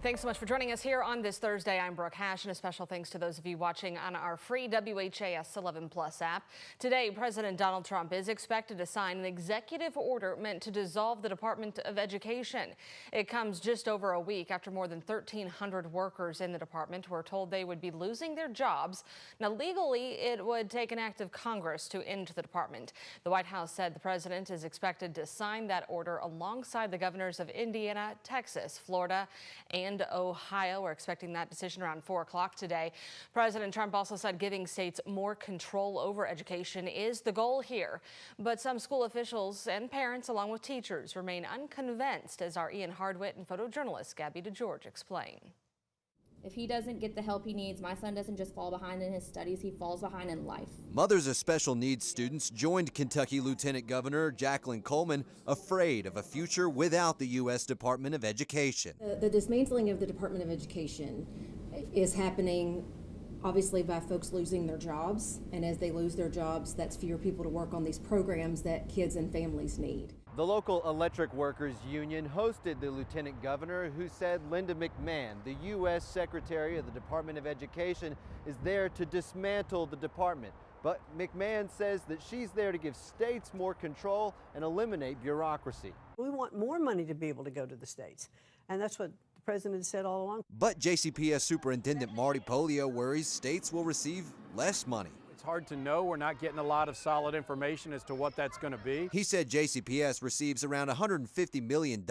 Thanks so much for joining us here on this Thursday. I'm Brooke Hash, and a special thanks to those of you watching on our free WHAS11 Plus app. Today, President Donald Trump is expected to sign an executive order meant to dissolve the Department of Education. It comes just over a week after more than 1,300 workers in the department were told they would be losing their jobs. Now, legally, it would take an act of Congress to end the department. The White House said the president is expected to sign that order alongside the governors of Indiana, Texas, Florida, and Ohio. We're expecting that decision around 4 o'clock today. President Trump also said giving states more control over education is the goal here. But some school officials and parents, along with teachers, remain unconvinced, as our Ian Hardwitt and photojournalist Gabby DeGeorge explain. If he doesn't get the help he needs, my son doesn't just fall behind in his studies, he falls behind in life. Mothers of special needs students joined Kentucky Lieutenant Governor Jacqueline Coleman, afraid of a future without the U.S. Department of Education. The dismantling of the Department of Education is happening obviously by folks losing their jobs, and as they lose their jobs, that's fewer people to work on these programs that kids and families need. The local electric workers union hosted the lieutenant governor, who said Linda McMahon, the U.S. Secretary of the Department of Education, is there to dismantle the department. But McMahon says that she's there to give states more control and eliminate bureaucracy. We want more money to be able to go to the states, and that's what the president said all along. But JCPS Superintendent Marty Polio worries states will receive less money. It's hard to know. We're not getting a lot of solid information as to what that's going to be. He said JCPS receives around $150 million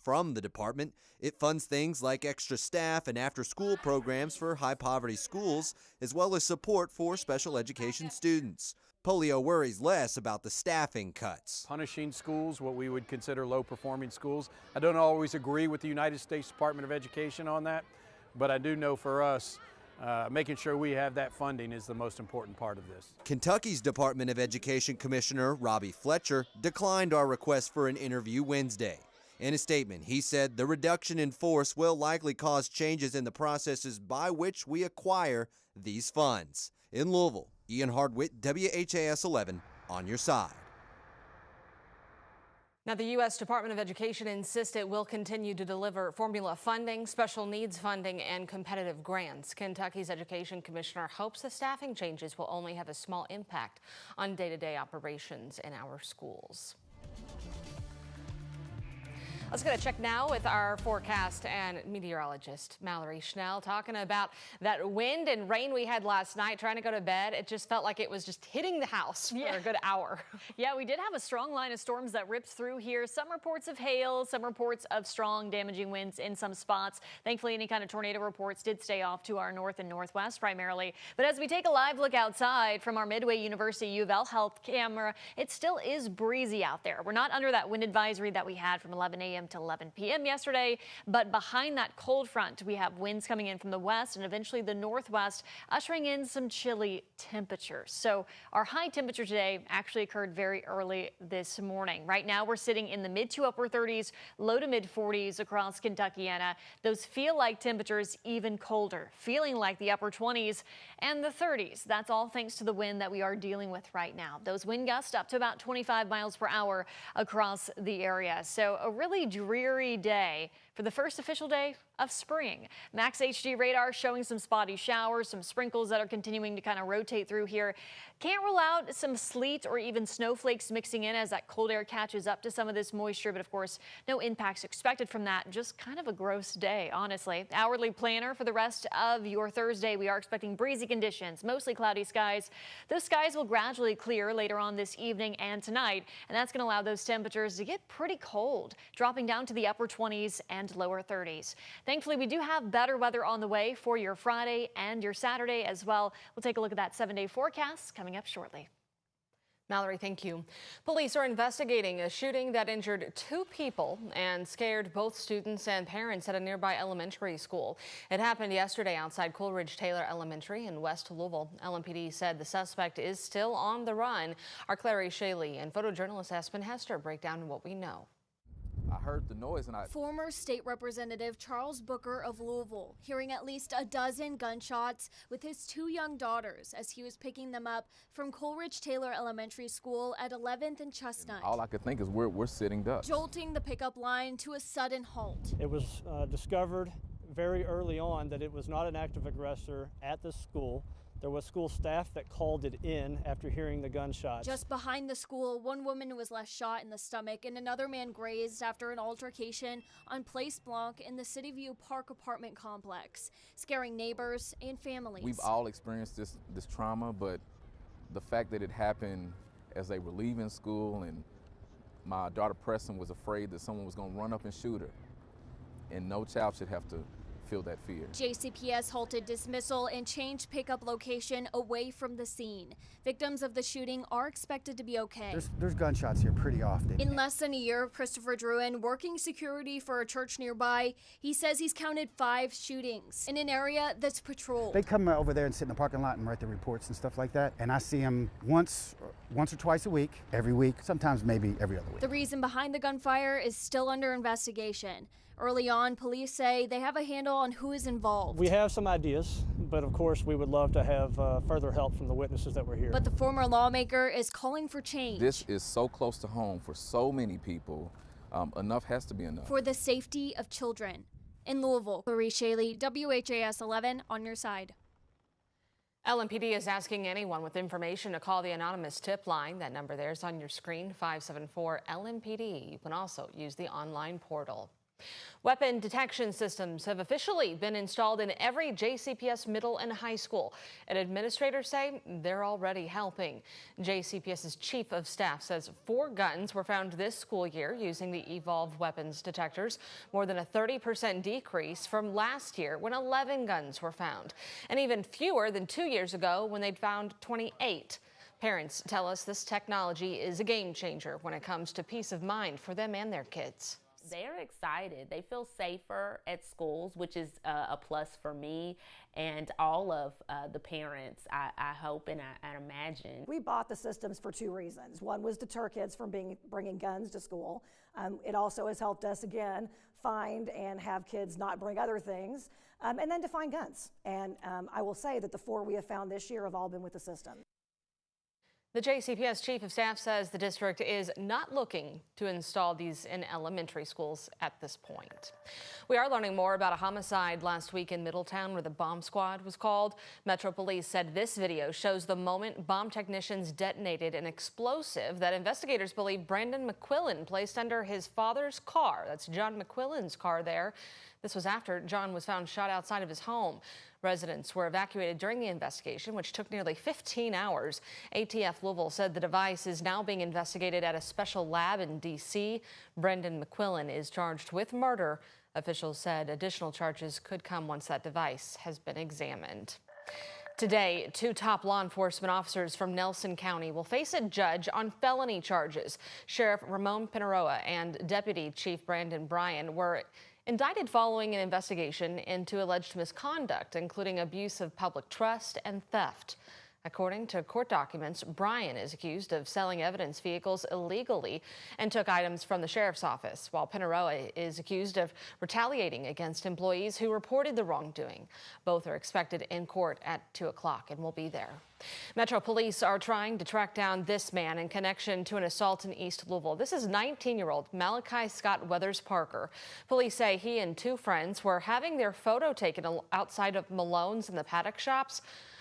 from the department. It funds things like extra staff and after-school programs for high-poverty schools, as well as support for special education students. Polio worries less about the staffing cuts. Punishing schools, what we would consider low-performing schools. I don't always agree with the United States Department of Education on that, but I do know for us, making sure we have that funding is the most important part of this. Kentucky's Department of Education Commissioner Robbie Fletcher declined our request for an interview Wednesday. In a statement, he said the reduction in force will likely cause changes in the processes by which we acquire these funds. In Louisville, Ian Hardwitt, WHAS 11, on your side. Now, the U.S. Department of Education insists it will continue to deliver formula funding, special needs funding, and competitive grants. Kentucky's Education Commissioner hopes the staffing changes will only have a small impact on day-to-day operations in our schools. Let's get a check now with our forecast and meteorologist Mallory Schnell, talking about that wind and rain we had last night. Trying to go to bed, it just felt like it was just hitting the house for a good hour. Yeah, we did have a strong line of storms that ripped through here. Some reports of hail, some reports of strong damaging winds in some spots. Thankfully, any kind of tornado reports did stay off to our north and northwest primarily. But as we take a live look outside from our Midway University U of L health camera, it still is breezy out there. We're not under that wind advisory that we had from 11 a.m. to 11 p.m. yesterday, but behind that cold front, we have winds coming in from the west and eventually the northwest, ushering in some chilly temperatures. So our high temperature today actually occurred very early this morning. Right now, we're sitting in the mid to upper 30s, low to mid 40s across Kentuckiana. Those feel like temperatures even colder, feeling like the upper 20s and the 30s. That's all thanks to the wind that we are dealing with right now. Those wind gusts up to about 25 miles per hour across the area. So a really dreary day for the first official day of spring. Max HD radar showing some spotty showers, some sprinkles that are continuing to kind of rotate through here. Can't rule out some sleet or even snowflakes mixing in as that cold air catches up to some of this moisture, but of course, no impacts expected from that. Just kind of a gross day, honestly. Hourly planner for the rest of your Thursday, we are expecting breezy conditions, mostly cloudy skies. Those skies will gradually clear later on this evening and tonight, and that's going to allow those temperatures to get pretty cold, dropping down to the upper 20s and lower 30s. Thankfully, we do have better weather on the way for your Friday and your Saturday as well. We'll take a look at that 7-day forecast coming up shortly. Mallory, thank you. Police are investigating a shooting that injured 2 people and scared both students and parents at a nearby elementary school. It happened yesterday outside Coleridge Taylor Elementary in West Louisville. LMPD said the suspect is still on the run. Our Clary Shaley and photojournalist Aspen Hester break down what we know. I heard the noise and Former State Representative Charles Booker of Louisville hearing at least a dozen gunshots with his 2 young daughters as he was picking them up from Coleridge Taylor Elementary School at 11th and Chestnut. All I could think is we're sitting ducks. Jolting the pickup line to a sudden halt. It was discovered very early on that it was not an active aggressor at the school. There was school staff that called it in after hearing the gunshots. Just behind the school, one woman was left shot in the stomach and another man grazed after an altercation on Place Blanc in the City View Park apartment complex, scaring neighbors and families. We've all experienced this trauma, but the fact that it happened as they were leaving school, and my daughter Preston was afraid that someone was going to run up and shoot her, and no child should have to feel that fear. JCPS halted dismissal and changed pickup location away from the scene. Victims of the shooting are expected to be okay. There's gunshots here pretty often. In less than a year of Christopher Druin working security for a church nearby, he says he's counted 5 shootings in an area that's patrolled. They come over there and sit in the parking lot and write their reports and stuff like that, and I see them once or twice a week, every week, sometimes maybe every other week. The reason behind the gunfire is still under investigation. Early on, police say they have a handle on who is involved. We have some ideas, but of course we would love to have further help from the witnesses that were here. But the former lawmaker is calling for change. This is so close to home for so many people. Enough has to be enough. For the safety of children. In Louisville, Clarice Shaley, WHAS 11 on your side. LMPD is asking anyone with information to call the anonymous tip line. That number there is on your screen, 574-LMPD. You can also use the online portal. Weapon detection systems have officially been installed in every JCPS middle and high school, and administrators say they're already helping. JCPS's chief of staff says 4 guns were found this school year using the evolved weapons detectors, more than a 30% decrease from last year when 11 guns were found, and even fewer than 2 years ago when they'd found 28. Parents tell us this technology is a game changer when it comes to peace of mind for them and their kids. They're excited. They feel safer at schools, which is a plus for me and all of the parents, I hope and I imagine. We bought the systems for 2 reasons. One was deter kids from bringing guns to school. It also has helped us, again, find and have kids not bring other things, and then to find guns. And I will say that the 4 we have found this year have all been with the system. The JCPS chief of staff says the district is not looking to install these in elementary schools at this point. We are learning more about a homicide last week in Middletown where the bomb squad was called. Metro Police said this video shows the moment bomb technicians detonated an explosive that investigators believe Brandon McQuillan placed under his father's car. That's John McQuillan's car there. This was after John was found shot outside of his home. Residents were evacuated during the investigation, which took nearly 15 hours. ATF Louisville said the device is now being investigated at a special lab in D.C. Brendan McQuillan is charged with murder. Officials said additional charges could come once that device has been examined. Today, 2 top law enforcement officers from Nelson County will face a judge on felony charges. Sheriff Ramon Pineroa and Deputy Chief Brandon Bryan were indicted following an investigation into alleged misconduct, including abuse of public trust and theft. According to court documents, Bryan is accused of selling evidence vehicles illegally and took items from the sheriff's office, while Pineroa is accused of retaliating against employees who reported the wrongdoing. Both are expected in court at 2 o'clock and will be there. Metro Police are trying to track down this man in connection to an assault in East Louisville. This is 19-year-old Malachi Scott Weathers Parker. Police say he and 2 friends were having their photo taken outside of Malone's in the paddock shops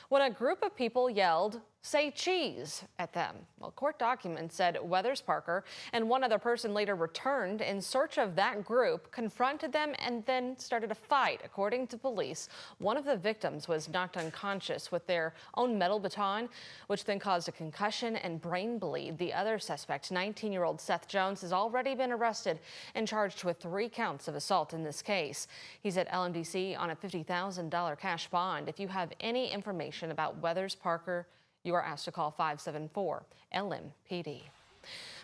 when a group of people yelled, "Say cheese," at them. Well, court documents said Weathers Parker and one other person later returned in search of that group, confronted them, and then started a fight. According to police, one of the victims was knocked unconscious with their own metal baton, which then caused a concussion and brain bleed. The other suspect, 19-year-old Seth Jones, has already been arrested and charged with 3 counts of assault in this case. He's at LMDC on a $50,000 cash bond. If you have any information about Weathers Parker, you are asked to call 574-LMPD.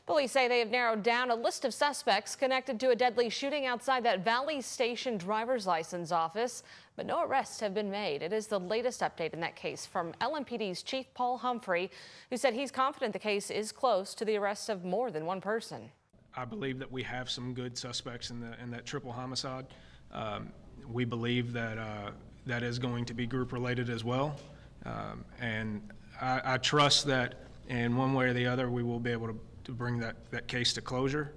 Police say they have narrowed down a list of suspects connected to a deadly shooting outside that Valley Station driver's license office, but no arrests have been made. It is the latest update in that case from LMPD's Chief Paul Humphrey, who said he's confident the case is close to the arrest of more than one person. I believe that we have some good suspects in that triple homicide. We believe that that is going to be group related as well, and I trust that in one way or the other we will be able to bring that case to closure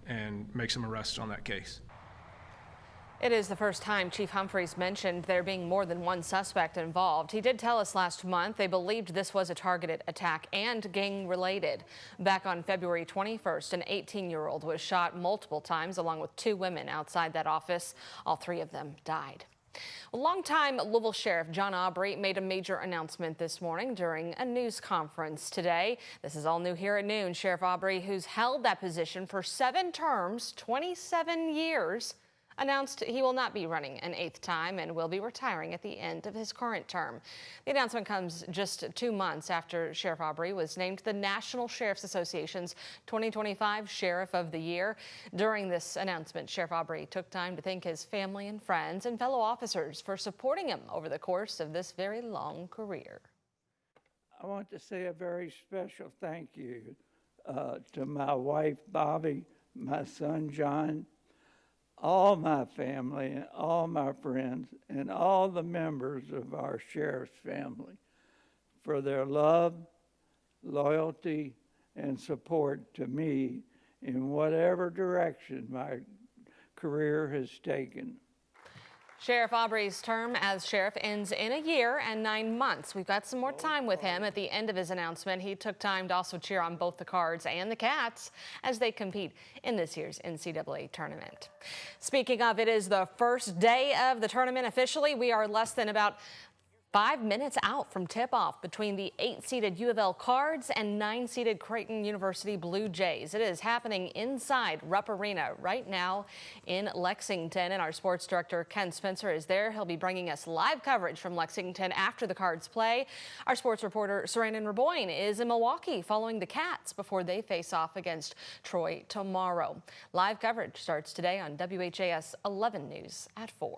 and make some arrests on that case. It is the first time Chief Humphreys mentioned there being more than one suspect involved. He did tell us last month they believed this was a targeted attack and gang-related. Back on February 21st, an 18-year-old was shot multiple times along with 2 women outside that office. All 3 of them died. Longtime Louisville Sheriff John Aubrey made a major announcement this morning during a news conference today. This is all new here at noon. Sheriff Aubrey, who's held that position for 7 terms, 27 years, announced he will not be running an 8th time and will be retiring at the end of his current term. The announcement comes just 2 months after Sheriff Aubrey was named the National Sheriff's Association's 2025 Sheriff of the Year. During this announcement, Sheriff Aubrey took time to thank his family and friends and fellow officers for supporting him over the course of this very long career. I want to say a very special thank you to my wife, Bobby, my son, John, all my family and all my friends and all the members of our sheriff's family for their love, loyalty, and support to me in whatever direction my career has taken. Sheriff Aubrey's term as sheriff ends in a year and 9 months. We've got some more time with him. At the end of his announcement, he took time to also cheer on both the Cards and the Cats as they compete in this year's NCAA tournament. Speaking of, it is the first day of the tournament officially. We are less than about 5 minutes out from tip-off between the 8-seeded U of L Cards and 9-seeded Creighton University Blue Jays. It is happening inside Rupp Arena right now in Lexington, and our sports director Ken Spencer is there. He'll be bringing us live coverage from Lexington after the Cards play. Our sports reporter Saran Raboyne is in Milwaukee following the Cats before they face off against Troy tomorrow. Live coverage starts today on WHAS 11 News at 4.